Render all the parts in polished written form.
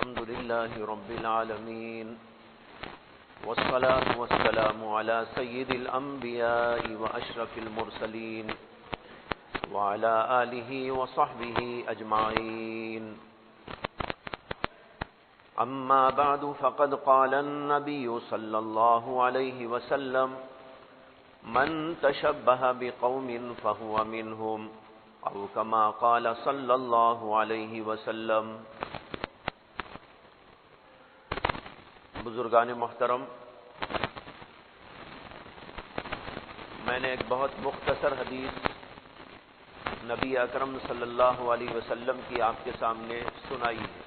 الحمد لله رب العالمين والصلاة والسلام على سيد الأنبياء وأشرف المرسلين وعلى آله وصحبه أجمعين. أما بعد فقد قال النبي صلى الله عليه وسلم من تشبه بقوم فهو منهم او كما قال صلی اللہ علیہ وسلم. بزرگان محترم، میں نے ایک بہت مختصر حدیث نبی اکرم صلی اللہ علیہ وسلم کی آپ کے سامنے سنائی ہے.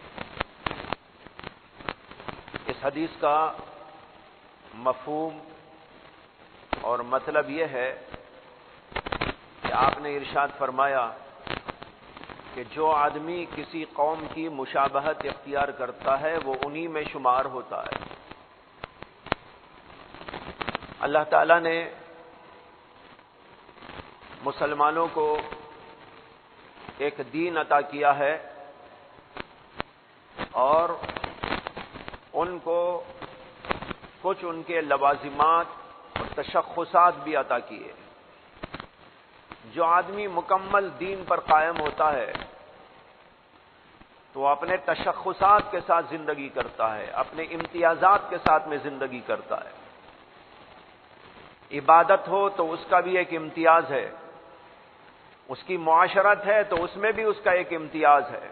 اس حدیث کا مفہوم اور مطلب یہ ہے کہ آپ نے ارشاد فرمایا کہ جو آدمی کسی قوم کی مشابہت اختیار کرتا ہے وہ انہی میں شمار ہوتا ہے. اللہ تعالیٰ نے مسلمانوں کو ایک دین عطا کیا ہے اور ان کو کچھ ان کے لوازمات اور تشخصات بھی عطا کیے. جو آدمی مکمل دین پر قائم ہوتا ہے تو اپنے تشخصات کے ساتھ زندگی کرتا ہے، اپنے امتیازات کے ساتھ میں زندگی کرتا ہے. عبادت ہو تو اس کا بھی ایک امتیاز ہے، اس کی معاشرت ہے تو اس میں بھی اس کا ایک امتیاز ہے،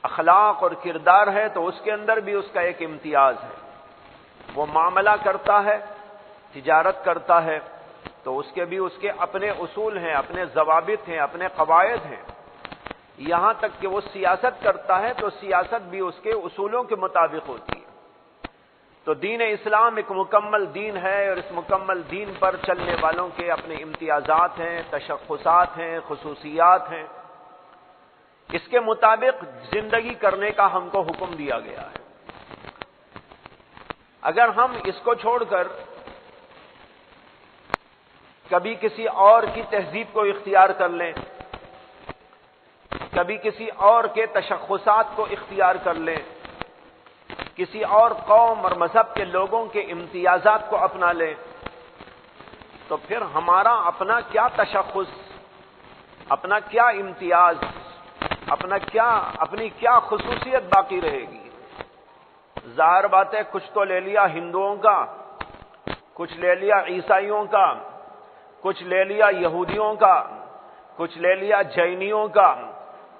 اخلاق اور کردار ہے تو اس کے اندر بھی اس کا ایک امتیاز ہے. وہ معاملہ کرتا ہے، تجارت کرتا ہے تو اس کے اپنے اصول ہیں، اپنے ضوابط ہیں، اپنے قواعد ہیں. یہاں تک کہ وہ سیاست کرتا ہے تو سیاست بھی اس کے اصولوں کے مطابق ہوتی ہے. تو دین اسلام ایک مکمل دین ہے اور اس مکمل دین پر چلنے والوں کے اپنے امتیازات ہیں، تشخصات ہیں، خصوصیات ہیں. اس کے مطابق زندگی کرنے کا ہم کو حکم دیا گیا ہے. اگر ہم اس کو چھوڑ کر کبھی کسی اور کی تہذیب کو اختیار کر لیں، کبھی کسی اور کے تشخصات کو اختیار کر لیں، کسی اور قوم اور مذہب کے لوگوں کے امتیازات کو اپنا لیں، تو پھر ہمارا اپنا کیا تشخص، اپنا کیا امتیاز، اپنی کیا خصوصیت باقی رہے گی؟ ظاہر بات ہے کچھ تو لے لیا ہندوؤں کا، کچھ لے لیا عیسائیوں کا، کچھ لے لیا یہودیوں کا، کچھ لے لیا جینیوں کا،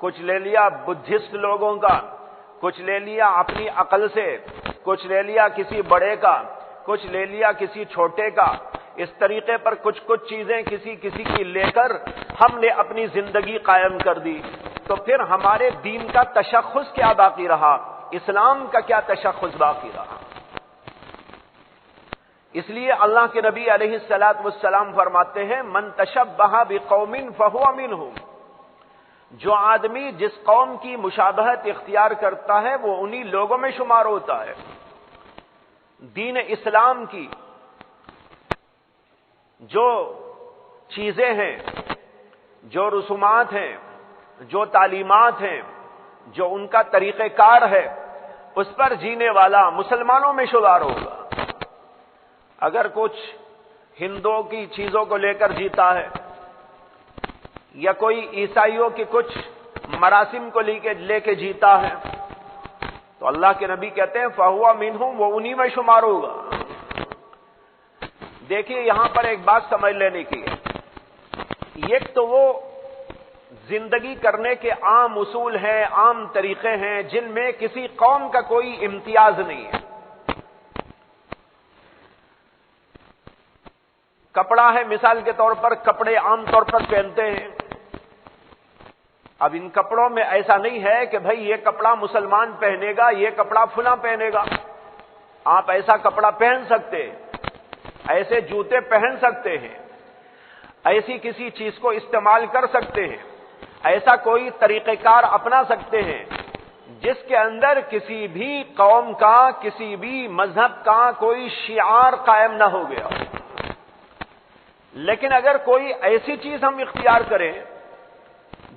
کچھ لے لیا بدھسٹ لوگوں کا، کچھ لے لیا اپنی عقل سے، کچھ لے لیا کسی بڑے کا، کچھ لے لیا کسی چھوٹے کا. اس طریقے پر کچھ چیزیں کسی کی لے کر ہم نے اپنی زندگی قائم کر دی. تو پھر ہمارے دین کا تشخص کیا باقی رہا؟ اسلام کا کیا تشخص باقی رہا؟ اس لیے اللہ کے نبی علیہ الصلوۃ والسلام فرماتے ہیں من تشبہ بقوم فہو منہم. جو آدمی جس قوم کی مشابہت اختیار کرتا ہے وہ انہی لوگوں میں شمار ہوتا ہے. دین اسلام کی جو چیزیں ہیں، جو رسومات ہیں، جو تعلیمات ہیں، جو ان کا طریقہ کار ہے، اس پر جینے والا مسلمانوں میں شمار ہوگا. اگر کچھ ہندوؤں کی چیزوں کو لے کر جیتا ہے یا کوئی عیسائیوں کے کچھ مراسم کو لے کے جیتا ہے تو اللہ کے نبی کہتے ہیں فہو منہم، وہ انہی میں شمار ہوگا. دیکھیے یہاں پر ایک بات سمجھ لینے کی ہے. ایک تو وہ زندگی کرنے کے عام اصول ہیں، عام طریقے ہیں جن میں کسی قوم کا کوئی امتیاز نہیں ہے. کپڑا ہے، مثال کے طور پر کپڑے عام طور پر پہنتے ہیں. اب ان کپڑوں میں ایسا نہیں ہے کہ بھئی یہ کپڑا مسلمان پہنے گا، یہ کپڑا فلاں پہنے گا. آپ ایسا کپڑا پہن سکتے ہیں، ایسے جوتے پہن سکتے ہیں، ایسی کسی چیز کو استعمال کر سکتے ہیں، ایسا کوئی طریقہ کار اپنا سکتے ہیں جس کے اندر کسی بھی قوم کا، کسی بھی مذہب کا کوئی شعار قائم نہ ہو گیا. لیکن اگر کوئی ایسی چیز ہم اختیار کریں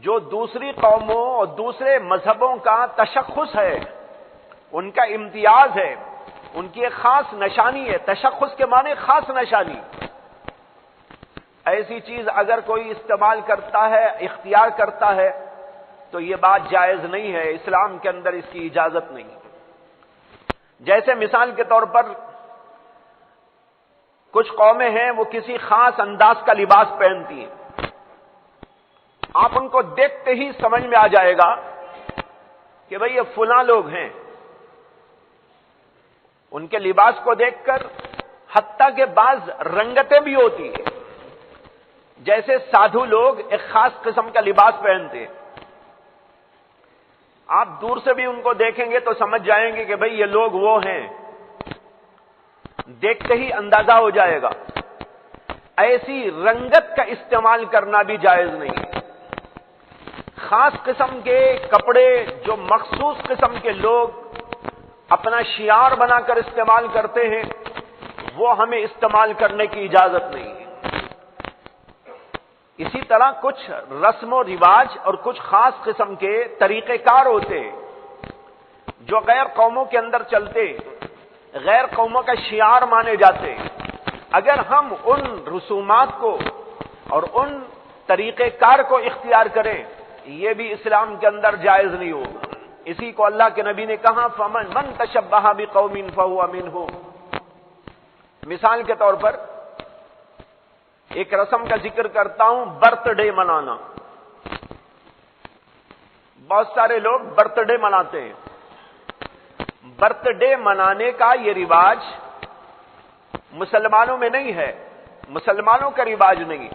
جو دوسری قوموں اور دوسرے مذہبوں کا تشخص ہے، ان کا امتیاز ہے، ان کی ایک خاص نشانی ہے، تشخص کے معنی خاص نشانی۔ ایسی چیز اگر کوئی استعمال کرتا ہے، اختیار کرتا ہے، تو یہ بات جائز نہیں ہے، اسلام کے اندر اس کی اجازت نہیں۔ جیسے مثال کے طور پر کچھ قومیں ہیں وہ کسی خاص انداز کا لباس پہنتی ہیں، آپ ان کو دیکھتے ہی سمجھ میں آ جائے گا کہ بھئی یہ فلاں لوگ ہیں۔ ان کے لباس کو دیکھ کر حتیٰ کہ بعض رنگتیں بھی ہوتی ہیں، جیسے سادھو لوگ ایک خاص قسم کا لباس پہنتے ہیں، آپ دور سے بھی ان کو دیکھیں گے تو سمجھ جائیں گے کہ بھئی یہ لوگ وہ ہیں، دیکھتے ہی اندازہ ہو جائے گا۔ ایسی رنگت کا استعمال کرنا بھی جائز نہیں ہے۔ خاص قسم کے کپڑے جو مخصوص قسم کے لوگ اپنا شعار بنا کر استعمال کرتے ہیں، وہ ہمیں استعمال کرنے کی اجازت نہیں ہے۔ اسی طرح کچھ رسم و رواج اور کچھ خاص قسم کے طریقہ کار ہوتے ہیں جو غیر قوموں کے اندر چلتے، غیر قوموں کا شعار مانے جاتے ہیں۔ اگر ہم ان رسومات کو اور ان طریقہ کار کو اختیار کریں، یہ بھی اسلام کے اندر جائز نہیں ہوگا۔ اسی کو اللہ کے نبی نے کہا فمن من تشبہ بقوم فہو منہم۔ مثال کے طور پر ایک رسم کا ذکر کرتا ہوں، برتھ ڈے منانا۔ بہت سارے لوگ برتھ ڈے مناتے ہیں۔ برتھ ڈے منانے کا یہ رواج مسلمانوں میں نہیں ہے، مسلمانوں کا رواج نہیں،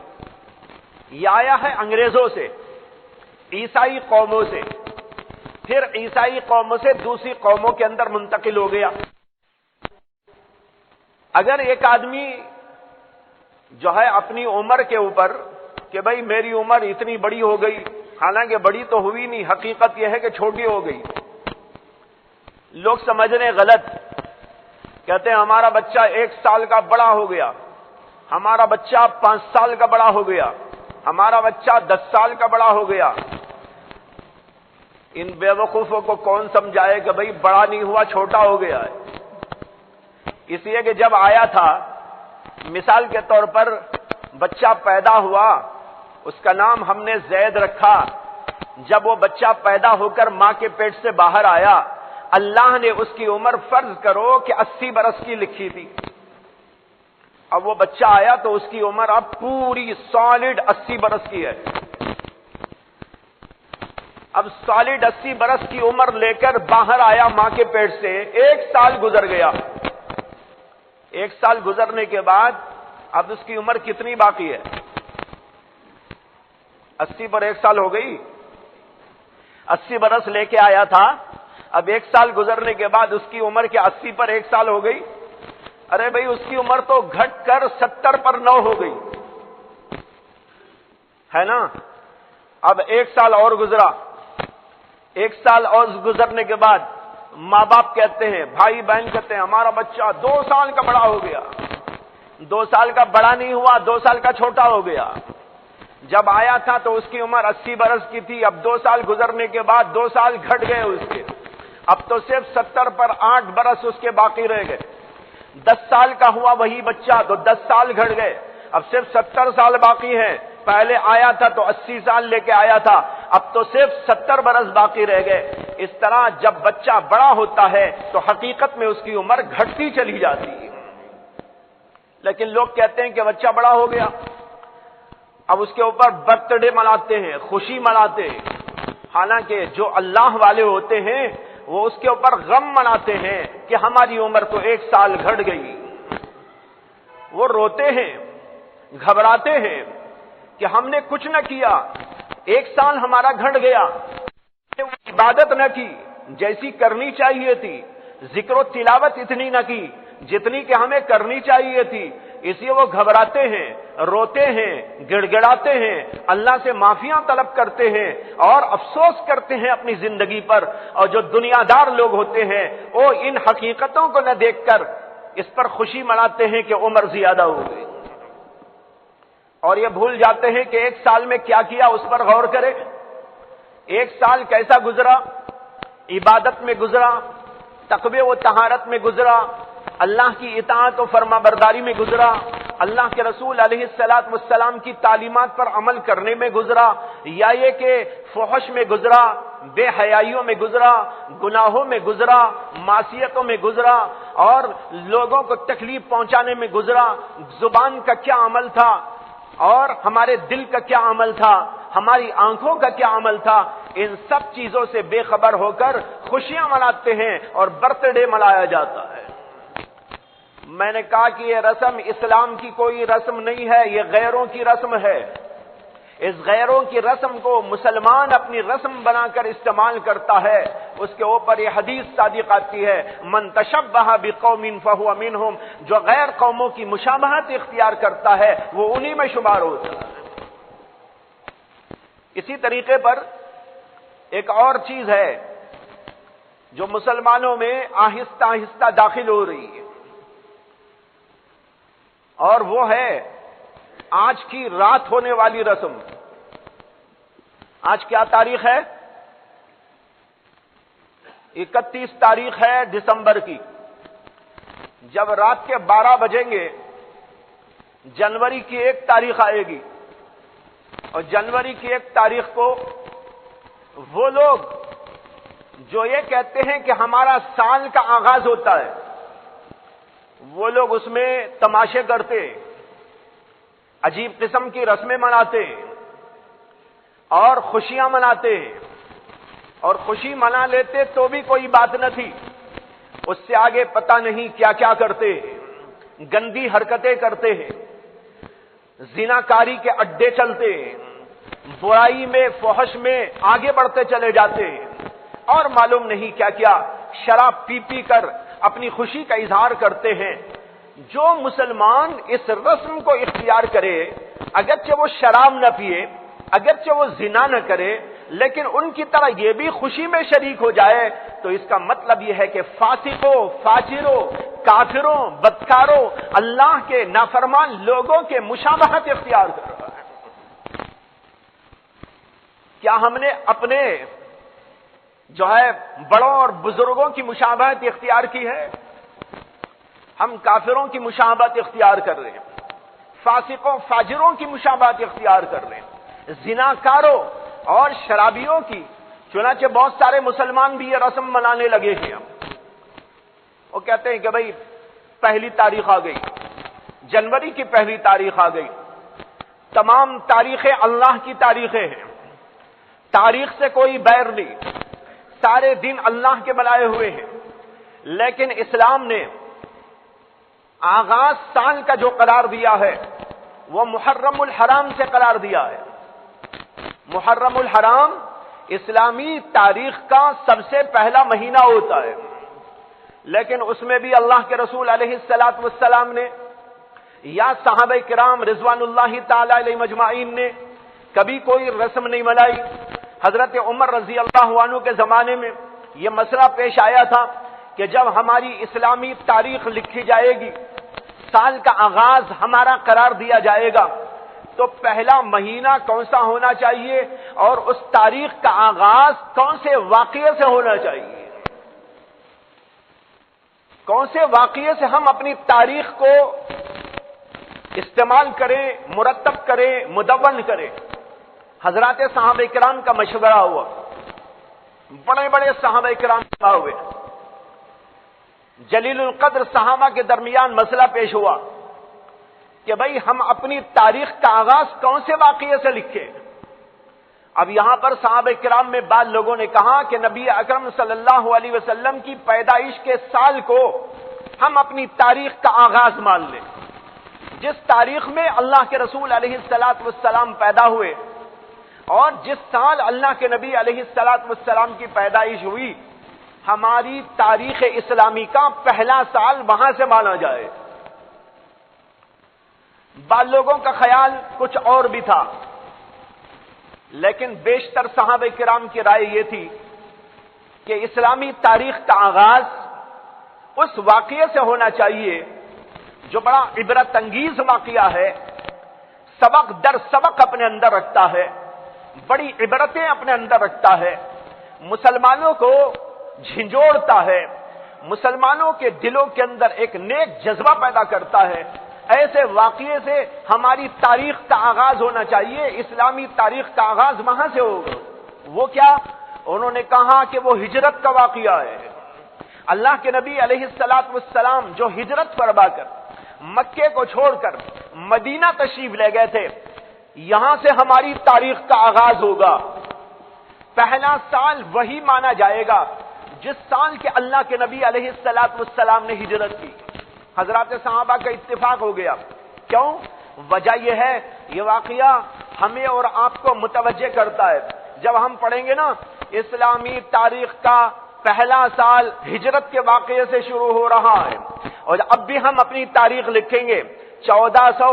یہ آیا ہے انگریزوں سے، عیسائی قوموں سے، پھر عیسائی قوموں سے دوسری قوموں کے اندر منتقل ہو گیا۔ اگر ایک آدمی جو ہے اپنی عمر کے اوپر کہ بھئی میری عمر اتنی بڑی ہو گئی، حالانکہ بڑی تو ہوئی نہیں، حقیقت یہ ہے کہ چھوٹی ہو گئی، لوگ سمجھ رہے غلط، کہتے ہیں ہمارا بچہ 1 سال کا بڑا ہو گیا، ہمارا بچہ 5 سال کا بڑا ہو گیا، ہمارا بچہ 10 سال کا بڑا ہو گیا۔ ان بے وقوفوں کو کون سمجھائے کہ بھئی بڑا نہیں ہوا، چھوٹا ہو گیا ہے۔ اس لیے کہ جب آیا تھا، مثال کے طور پر بچہ پیدا ہوا، اس کا نام ہم نے زید رکھا۔ جب وہ بچہ پیدا ہو کر ماں کے پیٹ سے باہر آیا، اللہ نے اس کی عمر فرض کرو کہ 80 برس کی لکھی تھی۔ اب وہ بچہ آیا تو اس کی عمر اب پوری سالڈ 80 برس کی ہے۔ اب سالڈ 80 برس کی عمر لے کر باہر آیا ماں کے پیٹ سے، 1 سال گزر گیا۔ 1 سال گزرنے کے بعد اب اس کی عمر کتنی باقی ہے؟ 80 پر 1 سال ہو گئی، 80 برس لے کے آیا تھا، اب 1 سال گزرنے کے بعد اس کی عمر کیا 80 پر 1 سال ہو گئی؟ ارے بھائی اس کی عمر تو گھٹ کر 70 پر 9 ہو گئی ہے نا۔ اب 1 سال اور گزرا، 1 سال اور گزرنے کے بعد ماں باپ کہتے ہیں، بھائی بہن کہتے ہیں ہمارا بچہ 2 سال کا بڑا ہو گیا۔ 2 سال کا بڑا نہیں ہوا، 2 سال کا چھوٹا ہو گیا۔ جب آیا تھا تو اس کی عمر 80 برس کی تھی، اب 2 سال گزرنے کے بعد 2 سال گھٹ گئے اس کے، اب تو صرف 70 پر 8 برس اس کے باقی رہ گئے۔ 10 سال کا ہوا وہی بچہ تو 10 سال گھٹ گئے، اب صرف 70 سال باقی ہیں۔ پہلے آیا تھا تو 80 سال لے کے آیا تھا، اب تو صرف 70 برس باقی رہ گئے۔ اس طرح جب بچہ بڑا ہوتا ہے تو حقیقت میں اس کی عمر گھٹتی چلی جاتی ہے، لیکن لوگ کہتے ہیں کہ بچہ بڑا ہو گیا، اب اس کے اوپر برتھ ڈے مناتے ہیں، خوشی مناتے ہیں، حالانکہ جو اللہ والے ہوتے ہیں وہ اس کے اوپر غم مناتے ہیں کہ ہماری عمر تو 1 سال گھٹ گئی۔ وہ روتے ہیں، گھبراتے ہیں کہ ہم نے کچھ نہ کیا، 1 سال ہمارا گھٹ گیا، عبادت نہ کی جیسی کرنی چاہیے تھی، ذکر و تلاوت اتنی نہ کی جتنی کہ ہمیں کرنی چاہیے تھی، اس لیے وہ گھبراتے ہیں، روتے ہیں، گڑ گڑاتے ہیں، اللہ سے معافیاں طلب کرتے ہیں اور افسوس کرتے ہیں اپنی زندگی پر۔ اور جو دنیا دار لوگ ہوتے ہیں وہ ان حقیقتوں کو نہ دیکھ کر اس پر خوشی مناتے ہیں کہ عمر زیادہ ہو گئی، اور یہ بھول جاتے ہیں کہ 1 سال میں کیا کیا اس پر غور کرے۔ 1 سال کیسا گزرا؟ عبادت میں گزرا، تقوی و طہارت میں گزرا، اللہ کی اطاعت و فرما برداری میں گزرا، اللہ کے رسول علیہ الصلوۃ والسلام کی تعلیمات پر عمل کرنے میں گزرا، یا یہ کہ فحش میں گزرا، بے حیائیوں میں گزرا، گناہوں میں گزرا، معصیتوں میں گزرا، اور لوگوں کو تکلیف پہنچانے میں گزرا، زبان کا کیا عمل تھا اور ہمارے دل کا کیا عمل تھا، ہماری آنکھوں کا کیا عمل تھا، ان سب چیزوں سے بے خبر ہو کر خوشیاں مناتے ہیں اور برتھ ڈے منایا جاتا ہے۔ میں نے کہا کہ یہ رسم اسلام کی کوئی رسم نہیں ہے، یہ غیروں کی رسم ہے۔ اس غیروں کی رسم کو مسلمان اپنی رسم بنا کر استعمال کرتا ہے، اس کے اوپر یہ حدیث صادق آتی ہے، من تشبہ بقوم فہو منہم، جو غیر قوموں کی مشابہت اختیار کرتا ہے وہ انہی میں شمار ہوتا ہے۔ اسی طریقے پر ایک اور چیز ہے جو مسلمانوں میں آہستہ آہستہ داخل ہو رہی ہے، اور وہ ہے آج کی رات ہونے والی رسم۔ آج کیا تاریخ ہے؟ 31 تاریخ ہے دسمبر کی۔ جب رات کے 12 بجیں گے جنوری کی 1 تاریخ آئے گی، اور جنوری کی 1 تاریخ کو وہ لوگ جو یہ کہتے ہیں کہ ہمارا سال کا آغاز ہوتا ہے، وہ لوگ اس میں تماشے کرتے، عجیب قسم کی رسمیں مناتے اور خوشیاں مناتے، اور خوشی منا لیتے تو بھی کوئی بات نہ تھی، اس سے آگے پتہ نہیں کیا کیا کرتے، گندی حرکتیں کرتے ہیں، زناکاری کے اڈے چلتے، برائی میں فحش میں آگے بڑھتے چلے جاتے، اور معلوم نہیں کیا کیا شراب پی پی کر اپنی خوشی کا اظہار کرتے ہیں۔ جو مسلمان اس رسم کو اختیار کرے، اگرچہ وہ شراب نہ پیے، اگرچہ وہ زنا نہ کرے، لیکن ان کی طرح یہ بھی خوشی میں شریک ہو جائے، تو اس کا مطلب یہ ہے کہ فاسقوں، فاجروں، کافروں، بدکاروں، اللہ کے نافرمان لوگوں کے مشابہت اختیار کر رہا ہے۔ کیا ہم نے اپنے جو ہے بڑوں اور بزرگوں کی مشابہت اختیار کی ہے؟ ہم کافروں کی مشابہت اختیار کر رہے ہیں، فاسقوں فاجروں کی مشابہت اختیار کر رہے ہیں، زناکاروں اور شرابیوں کی۔ چنانچہ بہت سارے مسلمان بھی یہ رسم منانے لگے ہیں۔ وہ کہتے ہیں کہ بھئی 1 تاریخ آ گئی، جنوری کی 1 تاریخ آ گئی، تمام تاریخیں اللہ کی تاریخیں ہیں، تاریخ سے کوئی بیر نہیں، سارے دن اللہ کے بنائے ہوئے ہیں، لیکن اسلام نے آغاز سال کا جو قرار دیا ہے وہ محرم الحرام سے قرار دیا ہے۔ محرم الحرام اسلامی تاریخ کا سب سے پہلا مہینہ ہوتا ہے، لیکن اس میں بھی اللہ کے رسول علیہ الصلوۃ والسلام نے یا صحابہ کرام رضوان اللہ تعالی علیہ مجمعین نے کبھی کوئی رسم نہیں منائی۔ حضرت عمر رضی اللہ عنہ کے زمانے میں یہ مسئلہ پیش آیا تھا کہ جب ہماری اسلامی تاریخ لکھی جائے گی، سال کا آغاز ہمارا قرار دیا جائے گا، تو پہلا مہینہ کون سا ہونا چاہیے اور اس تاریخ کا آغاز کون سے واقعے سے ہونا چاہیے، کون سے واقعے سے ہم اپنی تاریخ کو استعمال کریں، مرتب کریں، مدون کریں۔ حضرات صحابہ کرام کا مشورہ ہوا، بڑے بڑے صحابہ کرام جمع ہوئے، جلیل القدر صحابہ کے درمیان مسئلہ پیش ہوا کہ بھئی ہم اپنی تاریخ کا آغاز کون سے واقعے سے لکھیں۔ اب یہاں پر صحابہ کرام میں بعض لوگوں نے کہا کہ نبی اکرم صلی اللہ علیہ وسلم کی پیدائش کے سال کو ہم اپنی تاریخ کا آغاز مان لیں، جس تاریخ میں اللہ کے رسول علیہ الصلوۃ والسلام پیدا ہوئے اور جس سال اللہ کے نبی علیہ الصلوۃ والسلام کی پیدائش ہوئی، ہماری تاریخ اسلامی کا پہلا سال وہاں سے مانا جائے۔ بعض لوگوں کا خیال کچھ اور بھی تھا، لیکن بیشتر صحابہ کرام کی رائے یہ تھی کہ اسلامی تاریخ کا آغاز اس واقعے سے ہونا چاہیے جو بڑا عبرت انگیز واقعہ ہے، سبق در سبق اپنے اندر رکھتا ہے، بڑی عبرتیں اپنے اندر رکھتا ہے، مسلمانوں کو جھنجھوڑتا ہے، مسلمانوں کے دلوں کے اندر ایک نیک جذبہ پیدا کرتا ہے. ایسے واقعے سے ہماری تاریخ کا آغاز ہونا چاہیے. اسلامی تاریخ کا آغاز وہاں سے ہوگا. وہ کیا؟ انہوں نے کہا کہ وہ ہجرت کا واقعہ ہے. اللہ کے نبی علیہ الصلوۃ والسلام جو ہجرت فرما کر مکے کو چھوڑ کر مدینہ تشریف لے گئے تھے، یہاں سے ہماری تاریخ کا آغاز ہوگا. پہلا سال وہی مانا جائے گا جس سال کے اللہ کے نبی علیہ الصلوۃ والسلام نے ہجرت کی. حضرات صحابہ کا اتفاق ہو گیا. کیوں؟ وجہ یہ ہے، یہ واقعہ ہمیں اور آپ کو متوجہ کرتا ہے. جب ہم پڑھیں گے نا اسلامی تاریخ کا پہلا سال ہجرت کے واقعے سے شروع ہو رہا ہے، اور اب بھی ہم اپنی تاریخ لکھیں گے 1400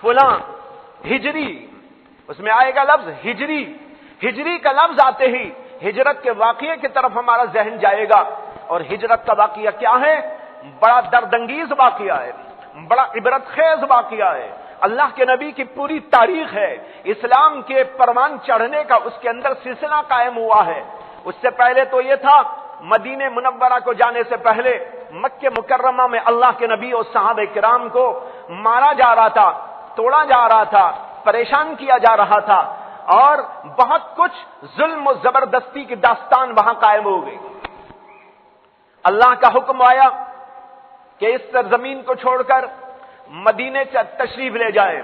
فلاں ہجری، اس میں آئے گا لفظ ہجری. ہجری کا لفظ آتے ہی ہجرت کے واقعے کی طرف ہمارا ذہن جائے گا. اور ہجرت کا واقعہ کیا ہے؟ بڑا دردانگیز واقعہ ہے، بڑا عبرت خیز واقعہ ہے. اللہ کے نبی کی پوری تاریخ ہے، اسلام کے پروان چڑھنے کا اس کے اندر سلسلہ قائم ہوا ہے. اس سے پہلے تو یہ تھا، مدینہ منورہ کو جانے سے پہلے مکہ مکرمہ میں اللہ کے نبی اور صحابہ کرام کو مارا جا رہا تھا، توڑا جا رہا تھا، پریشان کیا جا رہا تھا، اور بہت کچھ ظلم و زبردستی کی داستان وہاں قائم ہو گئی. اللہ کا حکم آیا کہ اس سرزمین کو چھوڑ کر مدینے تشریف لے جائیں.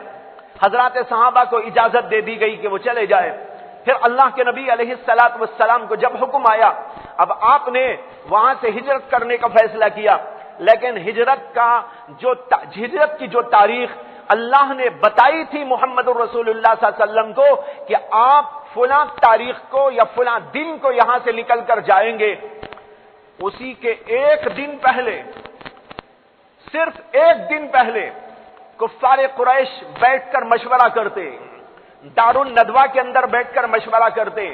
حضرات صحابہ کو اجازت دے دی گئی کہ وہ چلے جائیں. پھر اللہ کے نبی علیہ الصلوۃ والسلام کو جب حکم آیا، اب آپ نے وہاں سے ہجرت کرنے کا فیصلہ کیا. لیکن ہجرت کی جو تاریخ اللہ نے بتائی تھی محمد الرسول اللہ صلی اللہ علیہ وسلم کو کہ آپ فلاں تاریخ کو یا فلاں دن کو یہاں سے نکل کر جائیں گے، اسی کے ایک دن پہلے، صرف ایک دن پہلے کفار قریش بیٹھ کر مشورہ کرتے، دار الندوہ کے اندر بیٹھ کر مشورہ کرتے.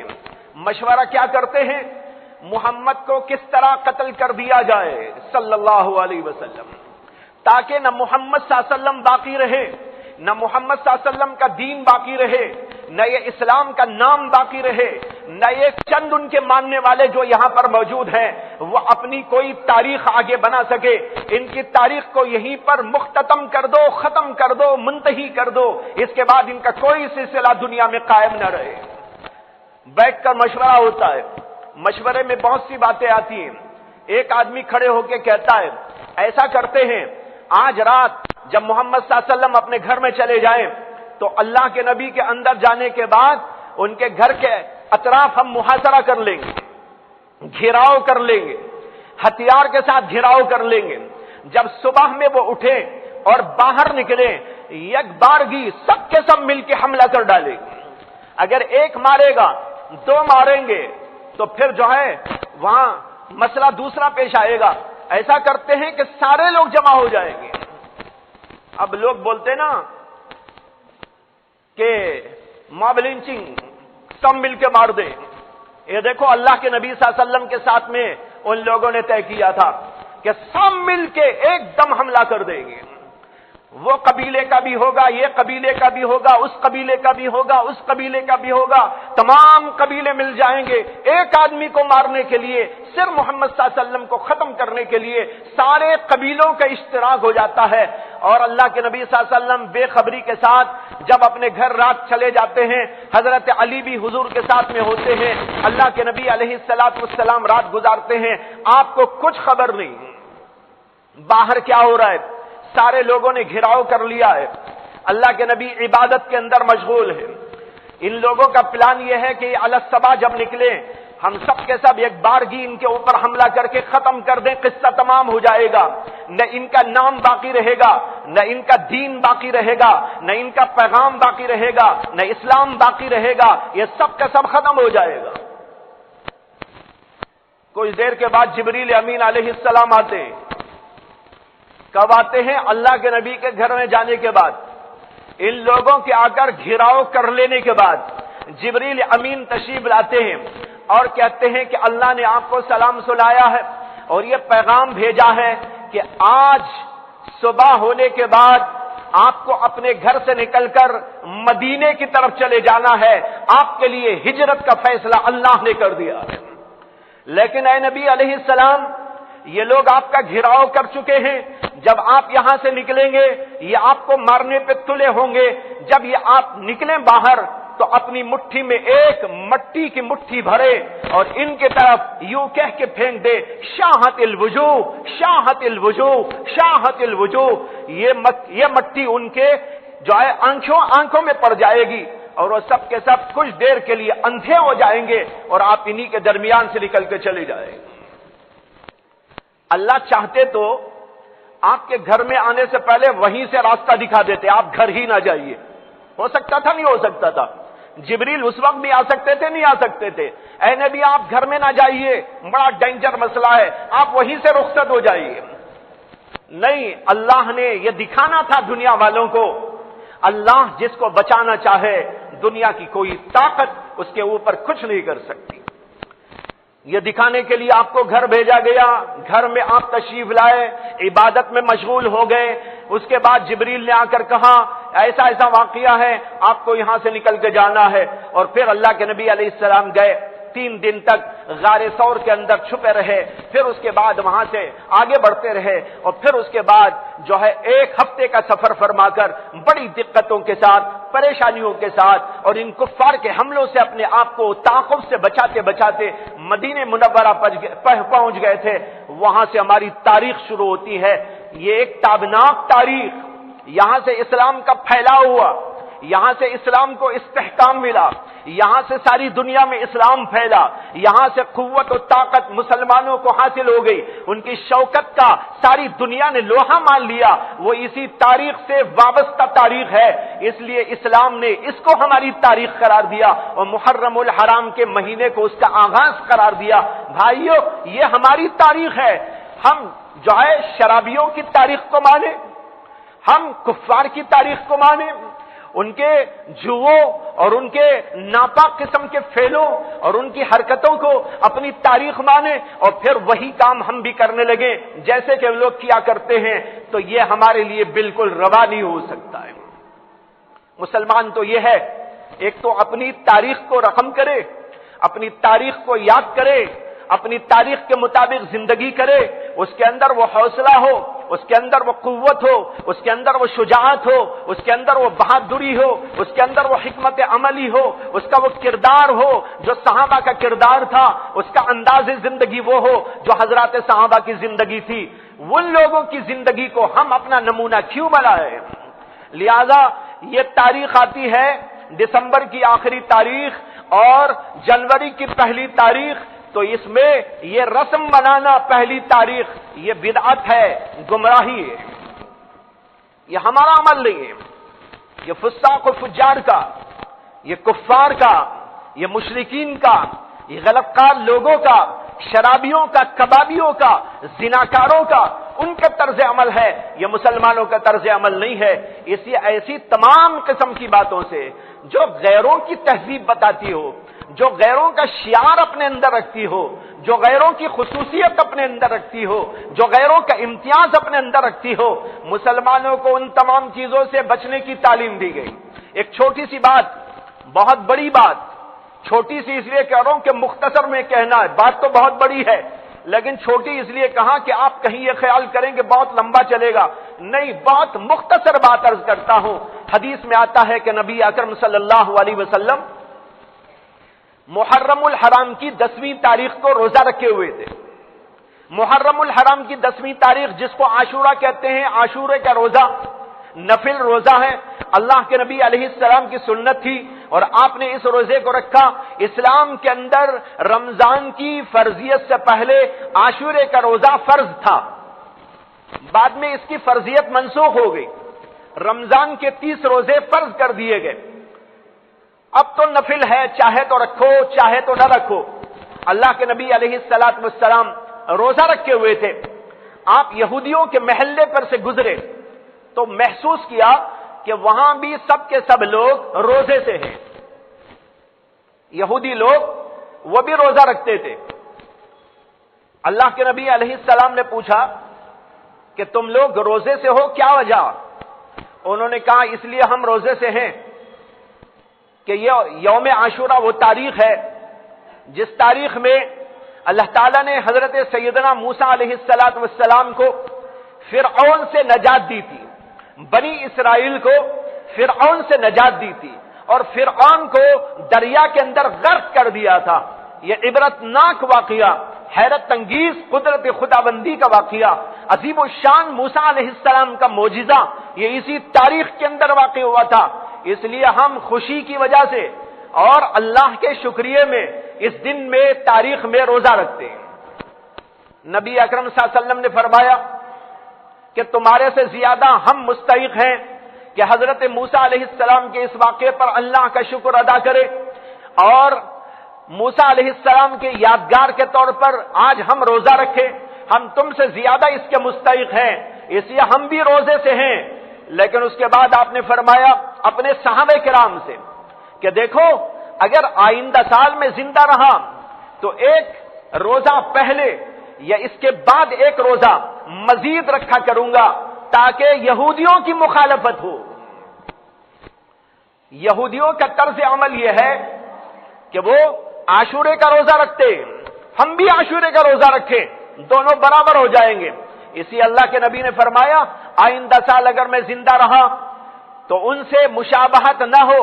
مشورہ کیا کرتے ہیں؟ محمد کو کس طرح قتل کر دیا جائے صلی اللہ علیہ وسلم، تاکہ نہ محمد صلی اللہ علیہ وسلم باقی رہے، نہ محمد صلی اللہ علیہ وسلم کا دین باقی رہے، نہ یہ اسلام کا نام باقی رہے، نہ یہ چند ان کے ماننے والے جو یہاں پر موجود ہیں وہ اپنی کوئی تاریخ آگے بنا سکے. ان کی تاریخ کو یہیں پر مختتم کر دو، ختم کر دو، منتہی کر دو. اس کے بعد ان کا کوئی سلسلہ دنیا میں قائم نہ رہے. بیٹھ کر مشورہ ہوتا ہے. مشورے میں بہت سی باتیں آتی ہیں. ایک آدمی کھڑے ہو کے کہتا ہے ایسا کرتے ہیں، آج رات جب محمد صلی اللہ علیہ وسلم اپنے گھر میں چلے جائیں تو اللہ کے نبی کے اندر جانے کے بعد ان کے گھر کے اطراف ہم محاصرہ کر لیں گے، گھیراؤ کر لیں گے، ہتھیار کے ساتھ گھیراؤ کر لیں گے. جب صبح میں وہ اٹھیں اور باہر نکلیں، یک بارگی سب کے سب مل کے حملہ کر ڈالیں گے. اگر ایک مارے گا، دو ماریں گے، تو پھر جو ہے وہاں مسئلہ دوسرا پیش آئے گا. ایسا کرتے ہیں کہ سارے لوگ جمع ہو جائیں گے. اب لوگ بولتے نا کہ ماب لنچنگ، سب مل کے مار دیں. یہ دیکھو اللہ کے نبی صلی اللہ علیہ وسلم کے ساتھ میں ان لوگوں نے طے کیا تھا کہ سب مل کے ایک دم حملہ کر دیں گے. وہ قبیلے کا بھی ہوگا، یہ قبیلے کا بھی ہوگا، اس قبیلے کا بھی ہوگا، اس قبیلے کا بھی ہوگا، تمام قبیلے مل جائیں گے ایک آدمی کو مارنے کے لیے، صرف محمد صلی اللہ علیہ وسلم کو ختم کرنے کے لیے. سارے قبیلوں کا اشتراک ہو جاتا ہے. اور اللہ کے نبی صلی اللہ علیہ وسلم بے خبری کے ساتھ جب اپنے گھر رات چلے جاتے ہیں، حضرت علی بھی حضور کے ساتھ میں ہوتے ہیں. اللہ کے نبی علیہ الصلوۃ والسلام رات گزارتے ہیں. آپ کو کچھ خبر نہیں باہر کیا ہو رہا ہے. سارے لوگوں نے گھیراؤ کر لیا ہے. اللہ کے نبی عبادت کے اندر مشغول ہے. ان لوگوں کا پلان یہ ہے کہ علی الصباح جب نکلے ہم سب کے سب ایک بارگی ان کے اوپر حملہ کر کے ختم کر دیں، قصہ تمام ہو جائے گا. نہ ان کا نام باقی رہے گا، نہ ان کا دین باقی رہے گا، نہ ان کا پیغام باقی رہے گا، نہ اسلام باقی رہے گا. یہ سب کا سب ختم ہو جائے گا. کچھ دیر کے بعد جبریل امین علیہ السلام آتے ہیں. کب آتے ہیں؟ اللہ کے نبی کے گھر میں جانے کے بعد. ان لوگوں کے آ کر گھیراؤ کر لینے کے بعد جبریل امین تشریف لاتے ہیں اور کہتے ہیں کہ اللہ نے آپ کو سلام سنایا ہے اور یہ پیغام بھیجا ہے کہ آج صبح ہونے کے بعد آپ کو اپنے گھر سے نکل کر مدینے کی طرف چلے جانا ہے. آپ کے لیے ہجرت کا فیصلہ اللہ نے کر دیا ہے. لیکن اے نبی علیہ السلام، یہ لوگ آپ کا گھیراؤ کر چکے ہیں، جب آپ یہاں سے نکلیں گے یہ آپ کو مارنے پہ تلے ہوں گے، جب یہ آپ نکلیں باہر تو اپنی مٹھی میں ایک مٹی کی مٹھی بھرے اور ان کی طرف یوں کہہ کے پھینک دے، شاہت الوجوہ شاہت الوجوہ شاہت الوجوہ، یہ مٹی ان کے جو ہے آنکھوں میں پڑ جائے گی اور وہ سب کے سب کچھ دیر کے لیے اندھے ہو جائیں گے اور آپ انہی کے درمیان سے نکل کے چلے جائیں گے۔ اللہ چاہتے تو آپ کے گھر میں آنے سے پہلے وہیں سے راستہ دکھا دیتے، آپ گھر ہی نہ جائیے۔ ہو سکتا تھا نہیں ہو سکتا تھا؟ جبریل اس وقت بھی آ سکتے تھے نہیں آ سکتے تھے؟ اے نبی آپ گھر میں نہ جائیے، بڑا ڈینجر مسئلہ ہے، آپ وہیں سے رخصت ہو جائیے۔ نہیں، اللہ نے یہ دکھانا تھا دنیا والوں کو، اللہ جس کو بچانا چاہے دنیا کی کوئی طاقت اس کے اوپر کچھ نہیں کر سکتی۔ یہ دکھانے کے لیے آپ کو گھر بھیجا گیا، گھر میں آپ تشریف لائے، عبادت میں مشغول ہو گئے، اس کے بعد جبریل نے آ کر کہا ایسا ایسا واقعہ ہے، آپ کو یہاں سے نکل کے جانا ہے، اور پھر اللہ کے نبی علیہ السلام گئے، 3 دن تک غار ثور کے اندر چھپے رہے، پھر اس کے بعد وہاں سے آگے بڑھتے رہے، اور پھر اس کے بعد جو ہے 1 ہفتے کا سفر فرما کر بڑی دقتوں کے ساتھ، پریشانیوں کے ساتھ اور ان کفار کے حملوں سے اپنے آپ کو تعاقب سے بچاتے بچاتے مدینہ منورہ پہنچ گئے تھے۔ وہاں سے ہماری تاریخ شروع ہوتی ہے، یہ ایک تابناک تاریخ، یہاں سے اسلام کا پھیلاؤ ہوا، یہاں سے اسلام کو استحکام ملا، یہاں سے ساری دنیا میں اسلام پھیلا، یہاں سے قوت و طاقت مسلمانوں کو حاصل ہو گئی، ان کی شوکت کا ساری دنیا نے لوہا مان لیا۔ وہ اسی تاریخ سے وابستہ تاریخ ہے، اس لیے اسلام نے اس کو ہماری تاریخ قرار دیا اور محرم الحرام کے مہینے کو اس کا آغاز قرار دیا۔ بھائیو، یہ ہماری تاریخ ہے، ہم جو ہے شرابیوں کی تاریخ کو مانیں، ہم کفار کی تاریخ کو مانیں، ان کے جوؤں اور ان کے ناپاک قسم کے فعلوں اور ان کی حرکتوں کو اپنی تاریخ مانے اور پھر وہی کام ہم بھی کرنے لگے جیسے کہ لوگ کیا کرتے ہیں، تو یہ ہمارے لیے بالکل روا نہیں ہو سکتا ہے۔ مسلمان تو یہ ہے، ایک تو اپنی تاریخ کو رقم کرے، اپنی تاریخ کو یاد کرے، اپنی تاریخ کے مطابق زندگی کرے، اس کے اندر وہ حوصلہ ہو، اس کے اندر وہ قوت ہو، اس کے اندر وہ شجاعت ہو، اس کے اندر وہ بہادری ہو، اس کے اندر وہ حکمت عملی ہو، اس کا وہ کردار ہو جو صحابہ کا کردار تھا، اس کا انداز زندگی وہ ہو جو حضرات صحابہ کی زندگی تھی۔ ان لوگوں کی زندگی کو ہم اپنا نمونہ کیوں بنائیں؟ لہذا یہ تاریخ آتی ہے، دسمبر کی آخری تاریخ اور جنوری کی پہلی تاریخ، تو اس میں یہ رسم بنانا پہلی تاریخ، یہ بدعت ہے، گمراہی ہے، یہ ہمارا عمل نہیں ہے، یہ فساق و فجار کا، یہ کفار کا، یہ مشرکین کا، یہ غلط کار لوگوں کا، شرابیوں کا، کبابیوں کا، زناکاروں کا، ان کا طرز عمل ہے، یہ مسلمانوں کا طرز عمل نہیں ہے۔ اسی ایسی تمام قسم کی باتوں سے جو غیروں کی تہذیب بتاتی ہو، جو غیروں کا شعار اپنے اندر رکھتی ہو، جو غیروں کی خصوصیت اپنے اندر رکھتی ہو، جو غیروں کا امتیاز اپنے اندر رکھتی ہو، مسلمانوں کو ان تمام چیزوں سے بچنے کی تعلیم دی گئی۔ ایک چھوٹی سی بات، بہت بڑی بات، چھوٹی سی اس لیے کہہ رہا ہوں کہ مختصر میں کہنا ہے، بات تو بہت بڑی ہے لیکن چھوٹی اس لیے کہا کہ آپ کہیں یہ خیال کریں کہ بہت لمبا چلے گا، نہیں، بہت مختصر بات عرض کرتا ہوں۔ حدیث میں آتا ہے کہ نبی اکرم صلی اللہ علیہ وسلم محرم الحرام کی 10ویں تاریخ کو روزہ رکھے ہوئے تھے۔ محرم الحرام کی 10ویں تاریخ جس کو عاشورہ کہتے ہیں، عاشورے کا روزہ نفل روزہ ہے، اللہ کے نبی علیہ السلام کی سنت تھی اور آپ نے اس روزے کو رکھا۔ اسلام کے اندر رمضان کی فرضیت سے پہلے عاشورے کا روزہ فرض تھا، بعد میں اس کی فرضیت منسوخ ہو گئی، رمضان کے 30 روزے فرض کر دیے گئے۔ اب تو نفل ہے، چاہے تو رکھو چاہے تو نہ رکھو۔ اللہ کے نبی علیہ الصلوۃ والسلام روزہ رکھے ہوئے تھے، آپ یہودیوں کے محلے پر سے گزرے تو محسوس کیا کہ وہاں بھی سب کے سب لوگ روزے سے ہیں، یہودی لوگ وہ بھی روزہ رکھتے تھے۔ اللہ کے نبی علیہ السلام نے پوچھا کہ تم لوگ روزے سے ہو، کیا وجہ؟ انہوں نے کہا اس لیے ہم روزے سے ہیں کہ یہ یوم عاشورہ وہ تاریخ ہے جس تاریخ میں اللہ تعالیٰ نے حضرت سیدنا موسیٰ علیہ السلام کو فرعون سے نجات دی تھی، بنی اسرائیل کو فرعون سے نجات دی تھی، اور فرعون کو دریا کے اندر غرق کر دیا تھا۔ یہ عبرتناک واقعہ، حیرت انگیز قدرت خداوندی کا واقعہ، عظیم الشان موسیٰ علیہ السلام کا معجزہ، یہ اسی تاریخ کے اندر واقع ہوا تھا۔ اس لیے ہم خوشی کی وجہ سے اور اللہ کے شکریہ میں اس دن میں تاریخ میں روزہ رکھتے ہیں۔ نبی اکرم صلی اللہ علیہ وسلم نے فرمایا کہ تمہارے سے زیادہ ہم مستحق ہیں کہ حضرت موسیٰ علیہ السلام کے اس واقعے پر اللہ کا شکر ادا کرے، اور موسیٰ علیہ السلام کے یادگار کے طور پر آج ہم روزہ رکھیں۔ ہم تم سے زیادہ اس کے مستحق ہیں، اس لیے ہم بھی روزے سے ہیں۔ لیکن اس کے بعد آپ نے فرمایا اپنے صحابہ کرام سے کہ دیکھو، اگر آئندہ سال میں زندہ رہا تو ایک روزہ پہلے یا اس کے بعد ایک روزہ مزید رکھا کروں گا تاکہ یہودیوں کی مخالفت ہو۔ یہودیوں کا طرز عمل یہ ہے کہ وہ عاشورے کا روزہ رکھتے، ہم بھی عاشورے کا روزہ رکھیں، دونوں برابر ہو جائیں گے۔ اسی اللہ کے نبی نے فرمایا آئندہ سال اگر میں زندہ رہا تو ان سے مشابہت نہ ہو،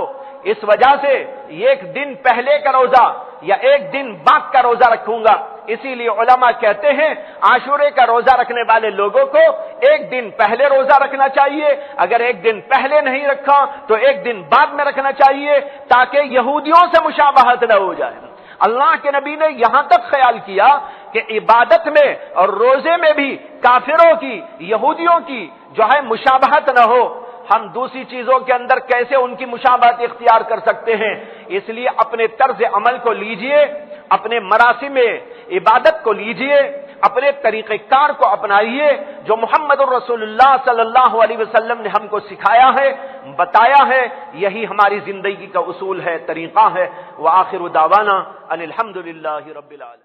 اس وجہ سے ایک دن پہلے کا روزہ یا ایک دن بعد کا روزہ رکھوں گا۔ اسی لیے علماء کہتے ہیں عاشورے کا روزہ رکھنے والے لوگوں کو ایک دن پہلے روزہ رکھنا چاہیے، اگر ایک دن پہلے نہیں رکھا تو ایک دن بعد میں رکھنا چاہیے تاکہ یہودیوں سے مشابہت نہ ہو جائے۔ اللہ کے نبی نے یہاں تک خیال کیا کہ عبادت میں اور روزے میں بھی کافروں کی، یہودیوں کی جو ہے مشابہت نہ ہو۔ ہم دوسری چیزوں کے اندر کیسے ان کی مشابہت اختیار کر سکتے ہیں؟ اس لیے اپنے طرز عمل کو لیجئے، اپنے مراسم عبادت کو لیجئے، اپنے طریقہ کار کو اپنائیے جو محمد الرسول اللہ صلی اللہ علیہ وسلم نے ہم کو سکھایا ہے، بتایا ہے، یہی ہماری زندگی کا اصول ہے، طریقہ ہے۔ وآخر دعوانا ان الحمد للہ رب العالمین۔